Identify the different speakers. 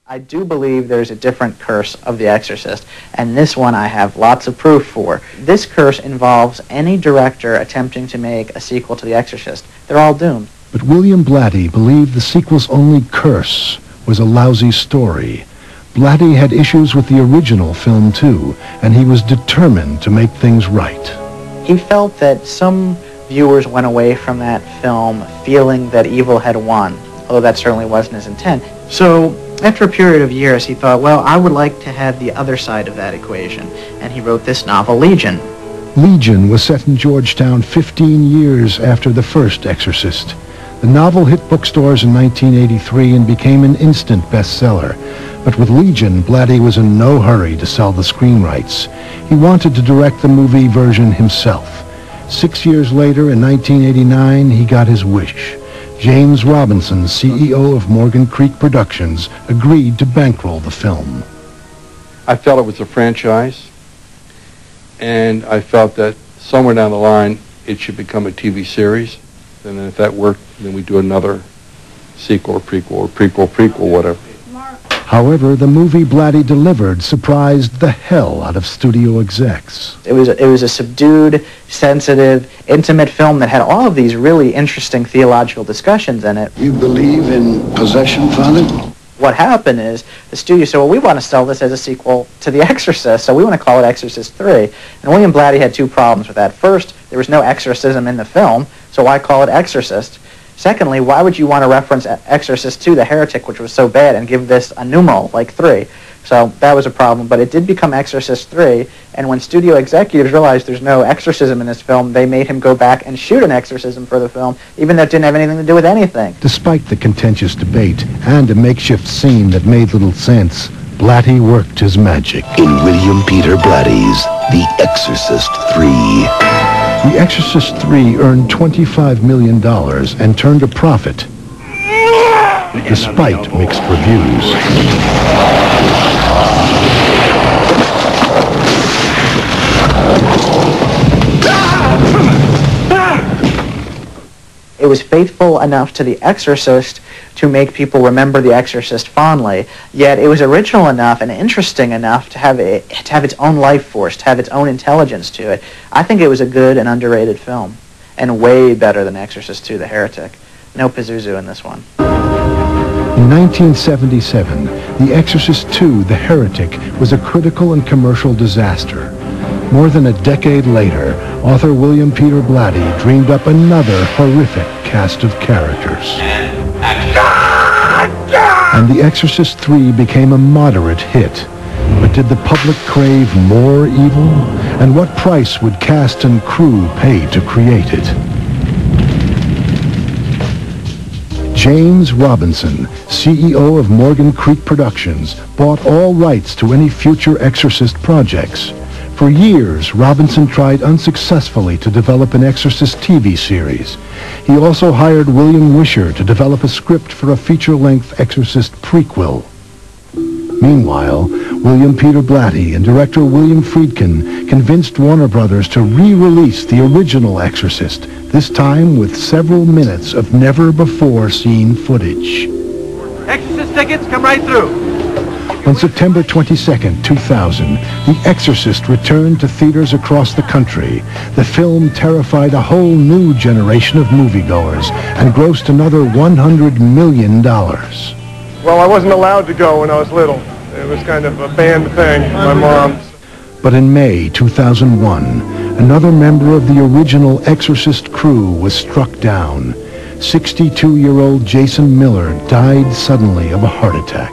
Speaker 1: I do believe there's a different curse of The Exorcist, and this one I have lots of proof for. This curse involves any director attempting to make a sequel to The Exorcist. They're all doomed.
Speaker 2: But William Blatty believed the sequel's only curse was a lousy story. Blatty had issues with the original film too, and he was determined to make things right.
Speaker 1: He felt that some viewers went away from that film feeling that evil had won, although that certainly wasn't his intent. So, after a period of years, he thought, well, I would like to have the other side of that equation, and he wrote this novel, Legion.
Speaker 2: Legion was set in Georgetown 15 years after the first Exorcist. The novel hit bookstores in 1983 and became an instant bestseller. But with Legion, Blatty was in no hurry to sell the screen rights. He wanted to direct the movie version himself. 6 years later, in 1989, he got his wish. James Robinson, CEO of Morgan Creek Productions, agreed to bankroll the film.
Speaker 3: I felt it was a franchise, and I felt that somewhere down the line it should become a TV series. And then if that worked, then we do another sequel or prequel, whatever.
Speaker 2: However, the movie Blatty delivered surprised the hell out of studio execs.
Speaker 1: It was a subdued, sensitive, intimate film that had all of these really interesting theological discussions in it.
Speaker 4: You believe in possession, Father?
Speaker 1: What happened is the studio said, well, we want to sell this as a sequel to The Exorcist, so we want to call it Exorcist 3. And William Blatty had two problems with that. First, there was no exorcism in the film, so why call it Exorcist? Secondly, why would you want to reference Exorcist 2, The Heretic, which was so bad, and give this a numeral like 3? So that was a problem, but it did become Exorcist 3, and when studio executives realized there's no exorcism in this film, they made him go back and shoot an exorcism for the film, even though it didn't have anything to do with anything.
Speaker 2: Despite the contentious debate and a makeshift scene that made little sense, Blatty worked his magic.
Speaker 5: In William Peter Blatty's The Exorcist 3.
Speaker 2: The Exorcist 3 earned $25 million and turned a profit, despite mixed reviews.
Speaker 1: It was faithful enough to The Exorcist to make people remember The Exorcist fondly, yet it was original enough and interesting enough to have its own life force, to have its own intelligence to it. I think it was a good and underrated film, and way better than Exorcist 2, The Heretic. No Pazuzu in this one.
Speaker 2: In 1977, The Exorcist 2, The Heretic was a critical and commercial disaster. More than a decade later, author William Peter Blatty dreamed up another horrific cast of characters. And The Exorcist 3 became a moderate hit. But did the public crave more evil? And what price would cast and crew pay to create it? James Robinson, CEO of Morgan Creek Productions, bought all rights to any future Exorcist projects. For years, Robinson tried unsuccessfully to develop an Exorcist TV series. He also hired William Wisher to develop a script for a feature-length Exorcist prequel. Meanwhile, William Peter Blatty and director William Friedkin convinced Warner Brothers to re-release the original Exorcist, this time with several minutes of never-before-seen footage.
Speaker 6: Exorcist tickets, come right through.
Speaker 2: On September 22, 2000, The Exorcist returned to theaters across the country. The film terrified a whole new generation of moviegoers and grossed another $100 million.
Speaker 6: Well, I wasn't allowed to go when I was little. It was kind of a banned thing, my mom.
Speaker 2: But in May 2001, another member of the original Exorcist crew was struck down. 62-year-old Jason Miller died suddenly of a heart attack.